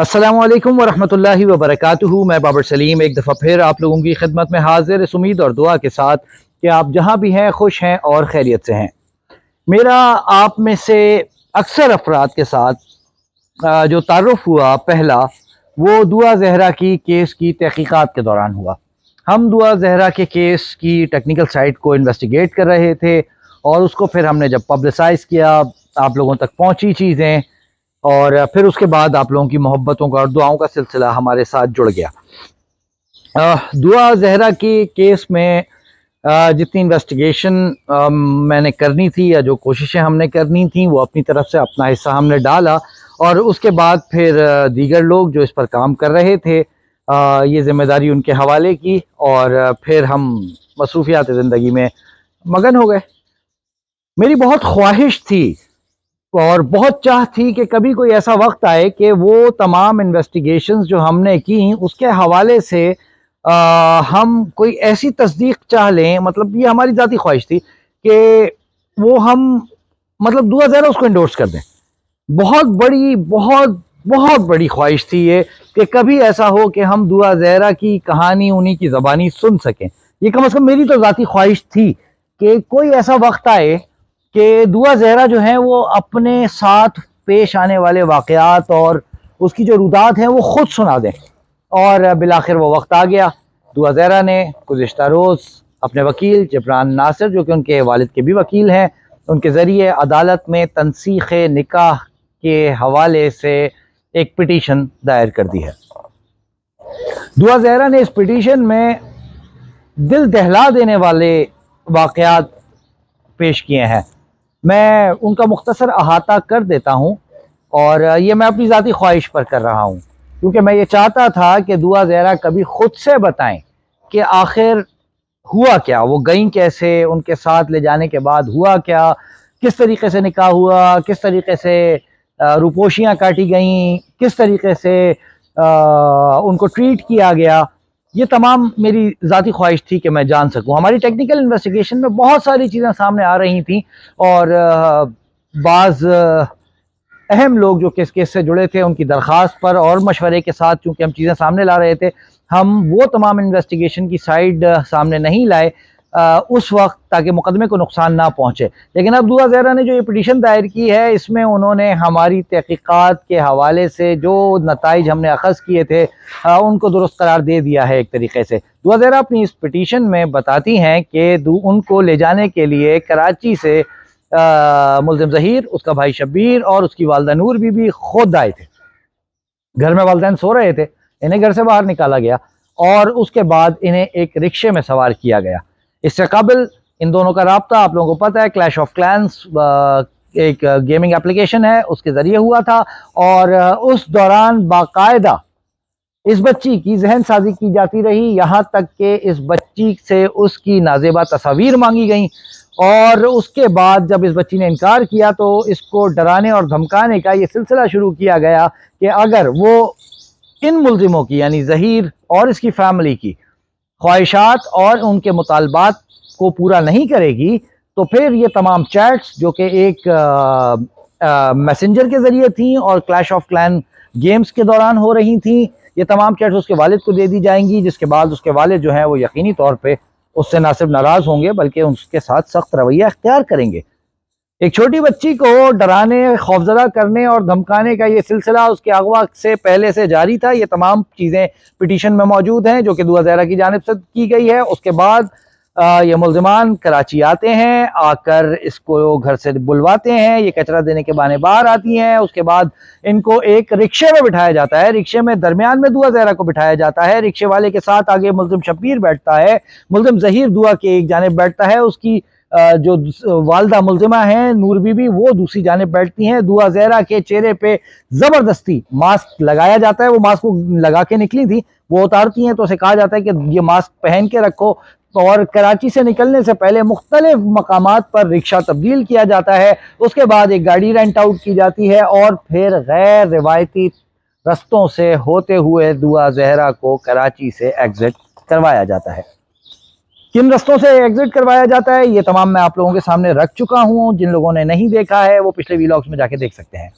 अस्सलामु अलैकुम वरहमतुल्लाहि वबरकातुहू। मैं बाबर सलीम एक दफ़ा फिर आप लोगों की खिदमत में हाजिर, इस उम्मीद और दुआ के साथ कि आप जहाँ भी हैं खुश हैं और खैरियत से हैं। मेरा आप में से अक्सर अफराद के साथ जो तारुफ हुआ पहला, वो दुआ ज़हरा की केस की तहकीकात के दौरान हुआ। हम दुआ ज़हरा के केस की टेक्निकल साइड को इन्वेस्टिगेट कर रहे थे और उसको फिर हमने जब पब्लिसाइज़ किया, आप लोगों तक पहुँची चीज़ें, और फिर उसके बाद आप लोगों की मोहब्बतों का और दुआओं का सिलसिला हमारे साथ जुड़ गया। दुआ ज़हरा की केस में जितनी इन्वेस्टिगेशन मैंने करनी थी या जो कोशिशें हमने करनी थी, वो अपनी तरफ से अपना हिस्सा हमने डाला, और उसके बाद फिर दीगर लोग जो इस पर काम कर रहे थे, ये ज़िम्मेदारी उनके हवाले की, और फिर हम मसरूफ़ियात ज़िंदगी में मगन हो गए। मेरी बहुत ख्वाहिश थी और बहुत चाह थी कि कभी कोई ऐसा वक्त आए कि वो तमाम इन्वेस्टिगेशंस जो हमने की उसके हवाले से हम कोई ऐसी तस्दीक चाह लें, मतलब ये हमारी ज़ाती ख्वाहिश थी कि वो हम मतलब दुआ ज़हरा उसको इंडोर्स कर दें। बहुत बड़ी बहुत बहुत बड़ी ख्वाहिश थी ये कि कभी ऐसा हो कि हम दुआ ज़हरा की कहानी उन्हीं की ज़बानी सुन सकें। ये कम से कम मेरी तो ज़ाती ख्वाहिश थी कि कोई ऐसा वक्त आए कि दुआ ज़हरा जो है वो अपने साथ पेश आने वाले वाक़यात और उसकी जो रुदात हैं वो ख़ुद सुना दें। और बिलाखिर वो वक्त आ गया। दुआ ज़हरा ने गुज़िश्ता रोज़ अपने वकील जबरान नासिर, जो कि उनके वालिद के भी वकील हैं, उनके ज़रिए अदालत में तनसीख़ निकाह के हवाले से एक पिटीशन दायर कर दी है। दुआ ज़हरा ने इस पिटीशन में दिल दहला देने वाले वाक़यात पेश किए हैं। मैं उनका मुख्तसर अहाता कर देता हूँ, और ये मैं अपनी ज़ाती ख्वाहिश पर कर रहा हूँ, क्योंकि मैं ये चाहता था कि दुआ ज़हरा कभी ख़ुद से बताएं कि आखिर हुआ क्या, वो गईं कैसे, उनके साथ ले जाने के बाद हुआ क्या, किस तरीक़े से निकाह हुआ, किस तरीक़े से रुपोशियाँ काटी गईं, किस तरीक़े से उनको ट्रीट किया गया। ये तमाम मेरी ज़ाती ख्वाहिश थी कि मैं जान सकूं। हमारी टेक्निकल इन्वेस्टिगेशन में बहुत सारी चीज़ें सामने आ रही थी, और बाज़ अहम लोग जो कि इस केस से जुड़े थे, उनकी दरख्वास्त पर और मशवरे के साथ चूँकि हम चीज़ें सामने ला रहे थे, हम वो तमाम इन्वेस्टिगेशन की साइड सामने नहीं लाए उस वक्त, ताकि मुकदमे को नुकसान ना पहुँचे। लेकिन अब दुआ ज़हरा ने जो ये पिटीशन दायर की है, इसमें उन्होंने हमारी तहकीकात के हवाले से जो नताइज हमने अखज़ किए थे उनको दुरुस्त करार दे दिया है। एक तरीक़े से दुआ ज़हरा अपनी इस पिटीशन में बताती हैं कि उनको ले जाने के लिए कराची से मुल्ज़िम ज़हीर, उसका भाई शब्बीर और उसकी वालदा नूर बीबी खुद आए थे। घर में वालिदैन सो रहे थे, इन्हें घर से बाहर निकाला गया और उसके बाद इन्हें एक रिक्शे में सवार किया गया। इससे कबल इन दोनों का राब्ता आप लोगों को पता है, क्लैश ऑफ क्लैंस एक गेमिंग एप्लीकेशन है, उसके ज़रिए हुआ था, और उस दौरान बाकायदा इस बच्ची की जहन साजी की जाती रही, यहाँ तक कि इस बच्ची से उसकी नाजेबा तस्वीर मांगी गई, और उसके बाद जब इस बच्ची ने इनकार किया तो इसको डराने और धमकाने का ये सिलसिला शुरू किया गया कि अगर वो इन मुल्ज़िमों की, यानी ज़हीर और इसकी फैमिली की ख्वाहिशात और उनके मुतालबात को पूरा नहीं करेगी, तो फिर ये तमाम चैट्स जो कि एक मैसेंजर के ज़रिए थी और क्लैश ऑफ क्लैन गेम्स के दौरान हो रही थी, ये तमाम चैट्स उसके वालिद को दे दी जाएंगी, जिसके बाद उसके वालिद जो हैं वो यकीनी तौर पे उससे ना सिर्फ नाराज़ होंगे बल्कि उसके साथ सख्त रवैया इख्तियार करेंगे। एक छोटी बच्ची को डराने, खौफजदा करने और धमकाने का ये सिलसिला उसके अगवा से पहले से जारी था। ये तमाम चीज़ें पिटीशन में मौजूद हैं जो कि दुआ ज़हरा की जानिब से की गई है। उसके बाद ये मुल्ज़िमान कराची आते हैं, आकर इसको घर से बुलवाते हैं, ये कचरा देने के बहाने बाहर आती हैं। उसके बाद इनको एक रिक्शे में बिठाया जाता है, रिक्शे में दरमियान में दुआ ज़हरा को बिठाया जाता है, रिक्शे वाले के साथ आगे मुल्ज़िम शब्बीर बैठता है, मुल्ज़िम ज़हीर दुआ के एक जानिब बैठता है, उसकी जो वालदा मुल्ज़िमा हैं नूर बीबी, वो दूसरी जानिब बैठती हैं। दुआ ज़हरा के चेहरे पे ज़बरदस्ती मास्क लगाया जाता है, वो मास्क को लगा के निकली थी, वो उतारती हैं तो उसे कहा जाता है कि ये मास्क पहन के रखो, और कराची से निकलने से पहले मुख्तलिफ मकामात पर रिक्शा तब्दील किया जाता है। उसके बाद एक गाड़ी रेंट आउट की जाती है और फिर गैर रिवायती रस्तों से होते हुए दुआ ज़हरा को कराची से एग्ज़िट करवाया जाता है। किन रस्तों से एग्जिट करवाया जाता है ये तमाम मैं आप लोगों के सामने रख चुका हूं। जिन लोगों ने नहीं देखा है वो पिछले वीलॉग्स में जाके देख सकते हैं।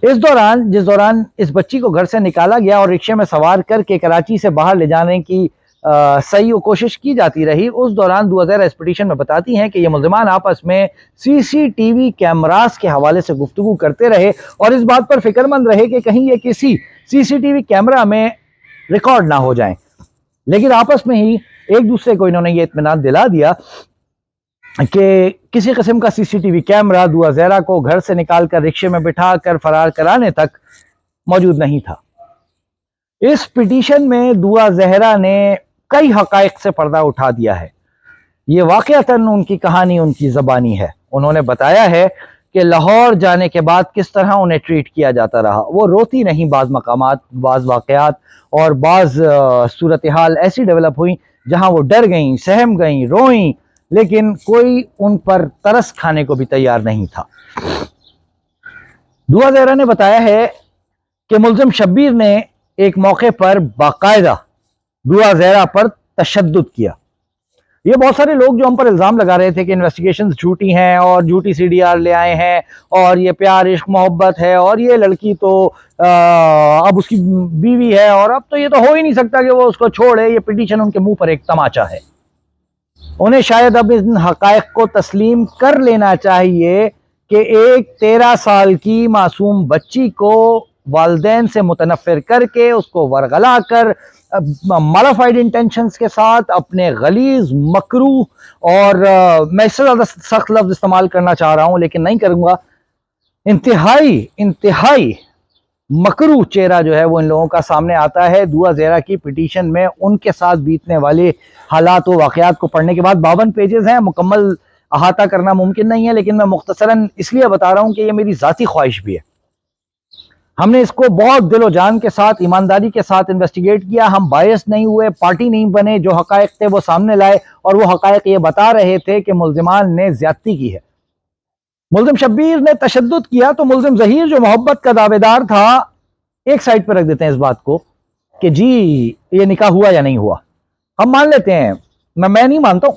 जिस दौरान इस बच्ची को घर से निकाला गया और रिक्शे में सवार करके कराची से बाहर ले जाने की सही कोशिश की जाती रही, उस दौरान दुआ ज़हरा इस पिटीशन में बताती हैं कि ये मुल्ज़िमान आपस में CCTV कैमरास के हवाले से गुफ्तगू करते रहे और इस बात पर फिक्रमंद रहे कि कहीं ये किसी CCTV कैमरा में रिकॉर्ड ना हो जाएं। लेकिन आपस में ही एक दूसरे को इन्होंने ये इत्मीनान दिला दिया कि किसी किस्म का CCTV कैमरा दुआ ज़हरा को घर से निकाल कर रिक्शे में बिठा कर फरार कराने तक मौजूद नहीं था। इस पिटीशन में दुआ ज़हरा ने कई हक़ाइक़ से पर्दा उठा दिया है। ये वाक़अतन उनकी कहानी उनकी ज़बानी है। उन्होंने बताया है कि लाहौर जाने के बाद किस तरह उन्हें ट्रीट किया जाता रहा। वो रोती नहीं, बाज़ मकामात, बाज़ वाक़यात और बाज़ सूरत हाल ऐसी डेवलप हुई जहाँ वो डर गईं, सहम गईं, रोईं, लेकिन कोई उन पर तरस खाने को भी तैयार नहीं था। दुआ ज़हरा ने बताया है कि मुल्ज़िम शब्बीर ने एक मौके पर बाकायदा दुआ ज़हरा पर तशद्दुद किया। ये बहुत सारे लोग जो हम पर इल्ज़ाम लगा रहे थे कि इन्वेस्टिगेशंस झूठी हैं और झूठी CDR ले आए हैं और ये प्यार इश्क मोहब्बत है और ये लड़की तो अब उसकी बीवी है और अब तो ये तो हो ही नहीं सकता कि वो उसको छोड़े, ये पिटीशन उनके मुंह पर एक तमाचा है। उन्हें शायद अब इन हक़ाइक़ को तस्लीम कर लेना चाहिए कि एक 13 साल की मासूम बच्ची को वालिदैन से मुतनफ़िर करके उसको वरगला कर मॉडिफाइड इंटेंशंस के साथ अपने गलीज़ मकरू और मैं इससे ज़्यादा सख्त लफ्ज़ इस्तेमाल करना चाह रहा हूँ लेकिन नहीं करूँगा, इंतहाई मकरू चेहरा जो है वो इन लोगों का सामने आता है। दुआ ज़हरा की पिटीशन में उनके साथ बीतने वाले हालात व वाक़यात को पढ़ने के बाद 52 पेजेस हैं, मुकम्मल अहाता करना मुमकिन नहीं है, लेकिन मैं मुख्तसरन इसलिए बता रहा हूँ कि ये मेरी ज़ाती ख्वाहिश भी है। हमने इसको बहुत दिलो जान के साथ, ईमानदारी के साथ इन्वेस्टिगेट किया। हम बायस नहीं हुए, पार्टी नहीं बने, जो हक़ाइक़ थे वो सामने लाए और वो हक़ाइक़ ये बता रहे थे कि मुल्ज़िमान ने ज़्यादती की है। मुल्ज़िम शब्बीर ने तशद्दुद किया तो मुल्ज़िम ज़हीर जो मोहब्बत का दावेदार था, एक साइड पर रख देते हैं इस बात को कि जी ये निकाह हुआ या नहीं हुआ, हम मान लेते हैं, मैं नहीं मानता हूँ,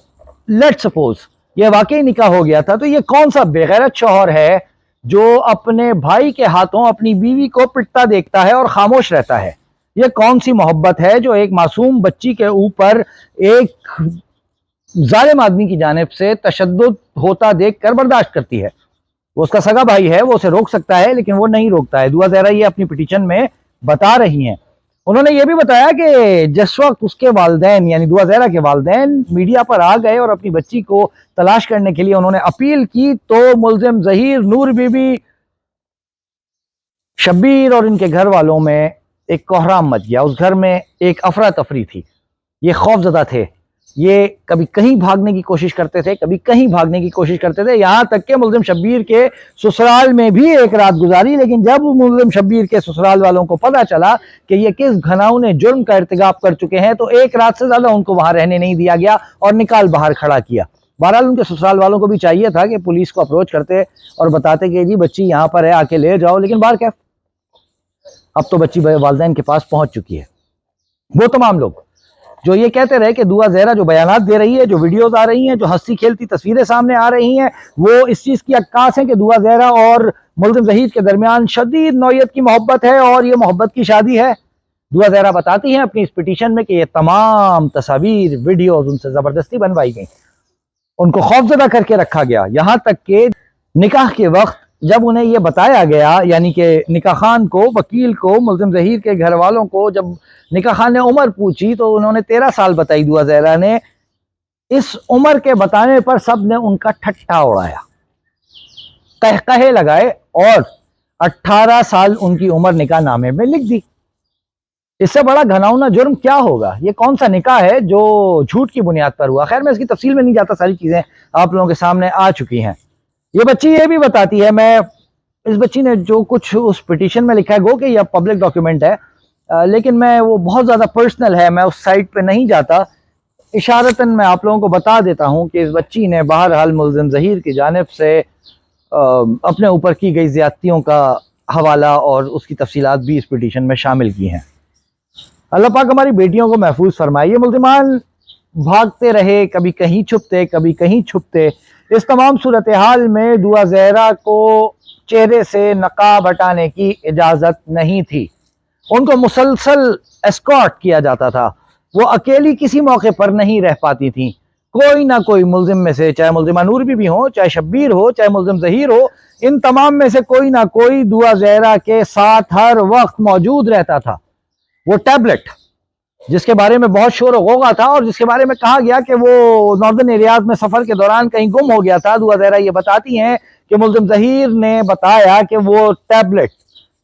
लेट सपोज ये वाकई निकाह हो गया था, तो ये कौन सा बेगैरत शौहर है जो अपने भाई के हाथों अपनी बीवी को पिटता देखता है और खामोश रहता है? ये कौन सी मोहब्बत है जो एक मासूम बच्ची के ऊपर एक जालिम आदमी की जानिब से तशद्दुद होता देख कर बर्दाश्त करती है? वो उसका सगा भाई है, वो उसे रोक सकता है लेकिन वो नहीं रोकता है। दुआ ज़हरा ये अपनी पिटीशन में बता रही हैं। उन्होंने ये भी बताया कि जिस वक्त उसके वालिदैन यानी दुआ ज़हरा के वालिदैन मीडिया पर आ गए और अपनी बच्ची को तलाश करने के लिए उन्होंने अपील की तो मुल्ज़िम ज़हीर, नूर बीबी, शब्बीर और इनके घर वालों में एक कोहराम मच गया। उस घर में एक अफरा तफरी थी, ये खौफजदा थे, ये कभी कहीं भागने की कोशिश करते थे, कभी कहीं भागने की कोशिश करते थे, यहाँ तक कि मुल्ज़िम शब्बीर के ससुराल में भी एक रात गुजारी। लेकिन जब मुल्ज़िम शब्बीर के ससुराल वालों को पता चला कि ये किस घनाउने जुर्म का इर्तिकाब कर चुके हैं तो एक रात से ज़्यादा उनको वहाँ रहने नहीं दिया गया और निकाल बाहर खड़ा किया। बहरहाल उनके ससुराल वालों को भी चाहिए था कि पुलिस को अप्रोच करते और बताते कि जी बच्ची यहाँ पर है, आके ले जाओ, लेकिन बाहर क्या, अब तो बच्ची वालिदैन के पास पहुँच चुकी है। वो तमाम लोग जो ये कहते रहे कि दुआ ज़हरा जो बयानात दे रही है, जो वीडियोस आ रही हैं, जो हंसी खेलती तस्वीरें सामने आ रही हैं, वो इस चीज़ की अक्कास है कि दुआ ज़हरा और मुल्ज़िम ज़हीर के दरमियान शदीद नौयत की मोहब्बत है और ये मोहब्बत की शादी है। दुआ ज़हरा बताती हैं अपनी इस पिटीशन में कि ये तमाम तस्वीर, वीडियोस उनसे ज़बरदस्ती बनवाई गई, उनको खौफजदा करके रखा गया। यहाँ तक कि निकाह के वक्त जब उन्हें यह बताया गया, यानी कि निकाह खान को, वकील को, मुल्ज़िम ज़हीर के घर वालों को जब निकाह खान ने उम्र पूछी तो उन्होंने 13 साल बताई दुआ ज़हरा ने। इस उम्र के बताने पर सब ने उनका ठट्ठा उड़ाया, कहकहे लगाए और 18 साल उनकी उम्र निकाह नामे में लिख दी। इससे बड़ा घनाउना जुर्म क्या होगा? ये कौन सा निकाह है जो झूठ की बुनियाद पर हुआ? खैर मैं इसकी तफसील में नहीं जाता, सारी चीज़ें आप लोगों के सामने आ चुकी हैं। ये बच्ची ये भी बताती है, मैं इस बच्ची ने जो कुछ उस पिटीशन में लिखा है, गो कि यह पब्लिक डॉक्यूमेंट है, लेकिन मैं वो बहुत ज़्यादा पर्सनल है, मैं उस साइट पे नहीं जाता। इशारतन मैं आप लोगों को बता देता हूँ कि इस बच्ची ने बहरहाल मुल्ज़िम ज़हीर की जानिब से अपने ऊपर की गई ज़्यादतियों का हवाला और उसकी तफसीलात भी इस पिटीशन में शामिल की हैं। अल्लाह पाक हमारी बेटियों को महफूज फरमाए। ये मुल्ज़िमान भागते रहे, कभी कहीं छुपते, कभी कहीं छुपते। इस तमाम सूरत हाल में दुआ ज़हरा को چہرے سے نقاب ہٹانے کی اجازت نہیں تھی. ان کو مسلسل اسکارٹ کیا جاتا تھا. وہ اکیلی کسی موقع پر نہیں رہ پاتی تھیں. کوئی نہ کوئی ملزم میں سے، چاہے ملزمہ نور بی بی ہو، چاہے شبیر ہو، چاہے ملزم ظہیر ہو، ان تمام میں سے کوئی نہ کوئی دعا زہرا کے ساتھ ہر وقت موجود رہتا تھا. وہ ٹیبلٹ جس کے بارے میں بہت شور و غوغا تھا اور جس کے بارے میں کہا گیا کہ وہ ناردرن ایریاز میں سفر کے دوران کہیں گم ہو گیا تھا، دعا زہرا یہ بتاتی ہیں کہ ملزم ظہیر نے بتایا کہ وہ ٹیبلٹ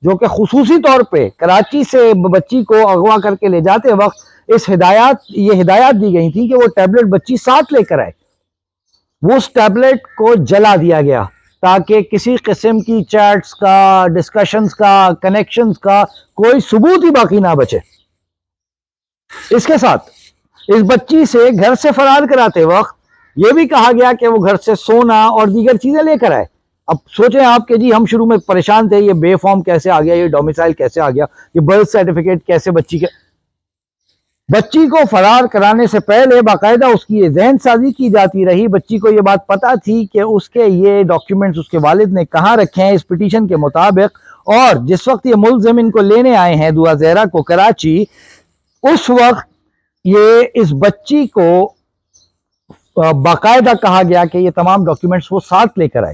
جو کہ خصوصی طور پہ کراچی سے بچی کو اغوا کر کے لے جاتے وقت یہ ہدایات دی گئی تھی کہ وہ ٹیبلٹ بچی ساتھ لے کر آئے. وہ اس ٹیبلٹ کو جلا دیا گیا تاکہ کسی قسم کی چیٹس کا، ڈسکشنز کا، کنیکشنز کا کوئی ثبوت ہی باقی نہ بچے. اس کے ساتھ اس بچی سے گھر سے فرار کراتے وقت یہ بھی کہا گیا کہ وہ گھر سے سونا اور دیگر چیزیں لے کر آئے. اب سوچیں آپ کہ جی ہم شروع میں پریشان تھے، یہ بے فارم کیسے آ گیا، یہ ڈومیسائل کیسے آ گیا، یہ برتھ سرٹیفکیٹ کیسے بچی کو فرار کرانے سے پہلے باقاعدہ اس کی یہ ذہن سازی کی جاتی رہی. بچی کو یہ بات پتا تھی کہ اس کے یہ ڈاکیومنٹس اس کے والد نے کہاں رکھے ہیں اس پٹیشن کے مطابق، اور جس وقت یہ ملزم ان کو لینے آئے ہیں دعا زہرا کو کراچی، اس وقت یہ اس بچی کو باقاعدہ کہا گیا کہ یہ تمام ڈاکیومنٹس وہ ساتھ لے کر آئے.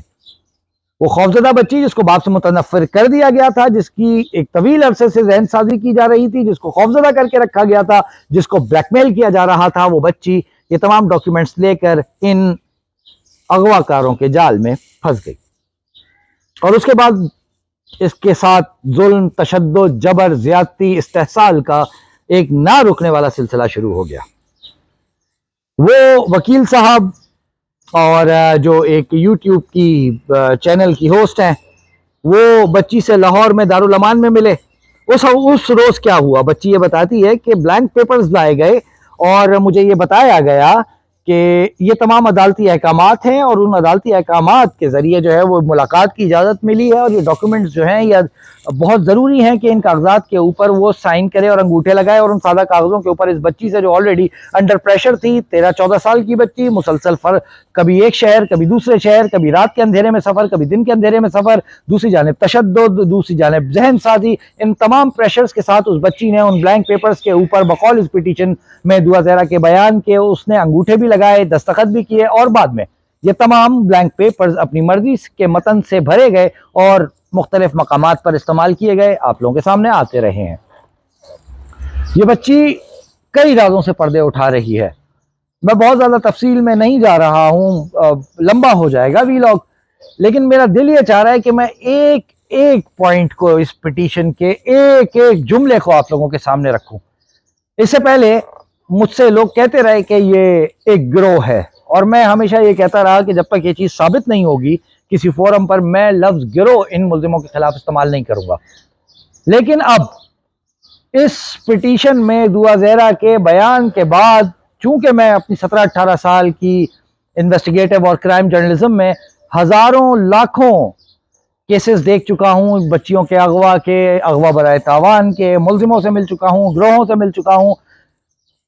وہ خوفزدہ بچی جس کو باپ سے متنفر کر دیا گیا تھا، جس کی ایک طویل عرصے سے ذہن سازی کی جا رہی تھی، جس کو خوفزدہ کر کے رکھا گیا تھا، جس کو بلیک میل کیا جا رہا تھا، وہ بچی یہ تمام ڈاکیومنٹس لے کر ان اغوا کاروں کے جال میں پھنس گئی. اور اس کے بعد اس کے ساتھ ظلم، تشدد، جبر، زیادتی، استحصال کا ایک نہ رکنے والا سلسلہ شروع ہو گیا. وہ وکیل صاحب اور جو ایک یوٹیوب کی چینل کی ہوسٹ ہیں، وہ بچی سے لاہور میں دارالامان میں ملے. اس روز کیا ہوا، بچی یہ بتاتی ہے کہ بلینک پیپرز لائے گئے اور مجھے یہ بتایا گیا کہ یہ تمام عدالتی احکامات ہیں اور ان عدالتی احکامات کے ذریعے جو ہے وہ ملاقات کی اجازت ملی ہے، اور یہ ڈاکیومنٹس جو ہیں یہ بہت ضروری ہیں کہ ان کاغذات کے اوپر وہ سائن کرے اور انگوٹھے لگائے. اور ان سادہ کاغذوں کے اوپر اس بچی سے جو آلریڈی انڈر پریشر تھی، 13-14 سال کی بچی، مسلسل کبھی ایک شہر، کبھی دوسرے شہر، کبھی رات کے اندھیرے میں سفر، کبھی دن کے اندھیرے میں سفر، دوسری جانب تشدد، دوسری جانب ذہن سازی، ان تمام پریشرز کے ساتھ اس بچی نے ان بلینک پیپرز کے اوپر بقول اس پٹیشن میں دعا زہرا کے بیان کے اس نے انگوٹھے بھی لگائے، دستخط بھی کیے، اور بعد میں یہ تمام بلینک پیپرز اپنی مرضی کے متن سے بھرے گئے اور مختلف مقامات پر استعمال کیے گئے، آپ لوگوں کے سامنے آتے رہے ہیں. یہ بچی کئی رازوں سے پردے اٹھا رہی ہے. میں بہت زیادہ تفصیل میں نہیں جا رہا ہوں، لمبا ہو جائے گا ویلاگ، لیکن میرا دل یہ چاہ رہا ہے کہ میں ایک ایک پوائنٹ کو، اس پٹیشن کے ایک ایک جملے کو آپ لوگوں کے سامنے رکھوں. اس سے پہلے مجھ سے لوگ کہتے رہے کہ یہ ایک گروہ ہے، اور میں ہمیشہ یہ کہتا رہا کہ جب تک یہ چیز ثابت نہیں ہوگی کسی فورم پر، میں لفظ گروہ ان ملزموں کے خلاف استعمال نہیں کروں گا. لیکن اب اس پٹیشن میں دعا زہرا کے بیان کے بعد، چونکہ میں اپنی 17-18 سال کی انویسٹیگیٹو اور کرائم جرنلزم میں ہزاروں لاکھوں کیسز دیکھ چکا ہوں، بچیوں کے اغوا برائے تاوان کے، ملزموں سے مل چکا ہوں، گروہوں سے مل چکا ہوں،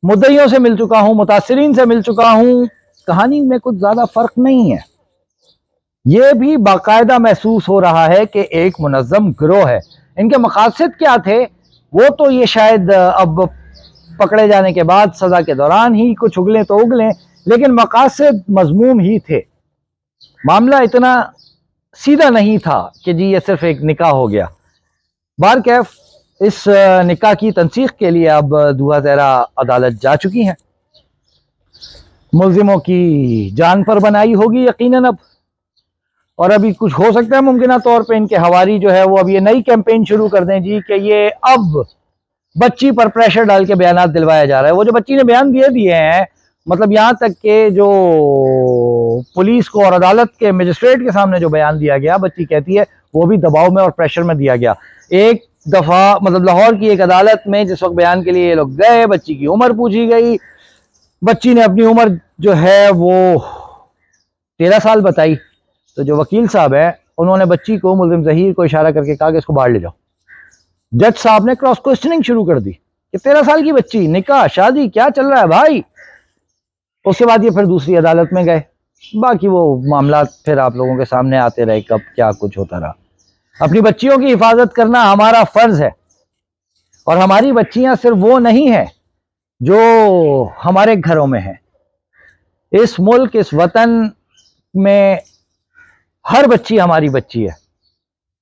مدعیوں سے مل چکا ہوں، متاثرین سے مل چکا ہوں. کہانی میں کچھ زیادہ فرق نہیں ہے. یہ بھی باقاعدہ محسوس ہو رہا ہے کہ ایک منظم گروہ ہے. ان کے مقاصد کیا تھے وہ تو یہ شاید اب پکڑے جانے کے بعد سزا کے دوران ہی کچھ اگلیں تو اگلیں، لیکن مقاصد مذموم ہی تھے. معاملہ اتنا سیدھا نہیں تھا کہ جی یہ صرف ایک نکاح ہو گیا. بہرکیف اس نکاح کی تنسیخ کے لیے اب دعا زہرا عدالت جا چکی ہیں. ملزموں کی جان پر بنائی ہوگی یقیناً اب، اور ابھی کچھ ہو سکتا ہے ممکنہ طور پہ ان کے حواری جو ہے وہ اب یہ نئی کیمپین شروع کر دیں جی کہ یہ اب بچی پر پریشر ڈال کے بیانات دلوایا جا رہا ہے. وہ جو بچی نے بیان دیے ہیں، مطلب یہاں تک کہ جو پولیس کو اور عدالت کے مجسٹریٹ کے سامنے جو بیان دیا گیا، بچی کہتی ہے وہ بھی دباؤ میں اور پریشر میں دیا گیا. ایک دفعہ مطلب لاہور کی ایک عدالت میں جس وقت بیان کے لیے یہ لوگ گئے، بچی کی عمر پوچھی گئی. بچی نے اپنی عمر جو ہے وہ 13 سال بتائی. تو جو وکیل صاحب ہے انہوں نے بچی کو، ملزم ظہیر کو اشارہ کر کے کہا کہ اس کو باہر لے جاؤ. جج صاحب نے کراس کوسچننگ شروع کر دی کہ 13 سال کی بچی، نکاح، شادی، کیا چل رہا ہے بھائی. اس کے بعد یہ پھر دوسری عدالت میں گئے. باقی وہ معاملات پھر آپ لوگوں کے سامنے آتے رہے، کب کیا کچھ ہوتا رہا. اپنی بچیوں کی حفاظت کرنا ہمارا فرض ہے، اور ہماری بچیاں صرف وہ نہیں ہیں جو ہمارے گھروں میں ہیں۔ اس ملک، اس وطن میں ہر بچی ہماری بچی ہے،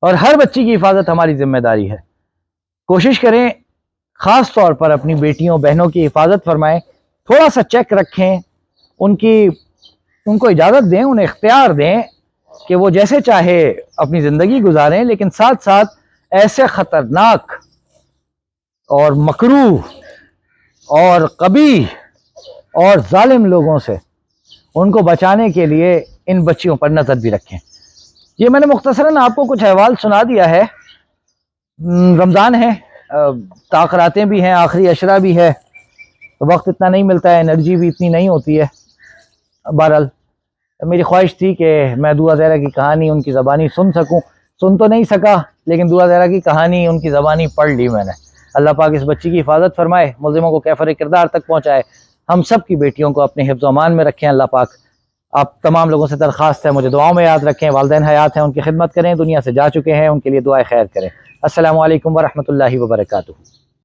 اور ہر بچی کی حفاظت ہماری ذمہ داری ہے۔ کوشش کریں، خاص طور پر اپنی بیٹیوں بہنوں کی حفاظت فرمائیں، تھوڑا سا چیک رکھیں، ان کو اجازت دیں، انہیں اختیار دیں کہ وہ جیسے چاہے اپنی زندگی گزاریں، لیکن ساتھ ساتھ ایسے خطرناک اور مکروہ اور قبیح اور ظالم لوگوں سے ان کو بچانے کے لیے ان بچیوں پر نظر بھی رکھیں۔ یہ میں نے مختصراً آپ کو کچھ احوال سنا دیا ہے۔ رمضان ہے، تاخراتیں بھی ہیں، آخری عشرہ بھی ہے، وقت اتنا نہیں ملتا ہے، انرجی بھی اتنی نہیں ہوتی ہے۔ بہرحال میری خواہش تھی کہ میں دعا زہرا کی کہانی ان کی زبانی سن تو نہیں سکا، لیکن دعا زہرا کی کہانی ان کی زبانی پڑھ لی میں نے۔ اللہ پاک اس بچی کی حفاظت فرمائے، ملزموں کو کیفر کردار تک پہنچائے، ہم سب کی بیٹیوں کو اپنے حفظ و امان میں رکھیں۔ اللہ پاک آپ تمام لوگوں سے درخواست ہے مجھے دعاؤں میں یاد رکھیں۔ والدین حیات ہیں، ان کی خدمت کریں، دنیا سے جا چکے ہیں، ان کے لیے دعائیں خیر کریں۔ السلام علیکم ورحمۃ اللہ وبرکاتہ۔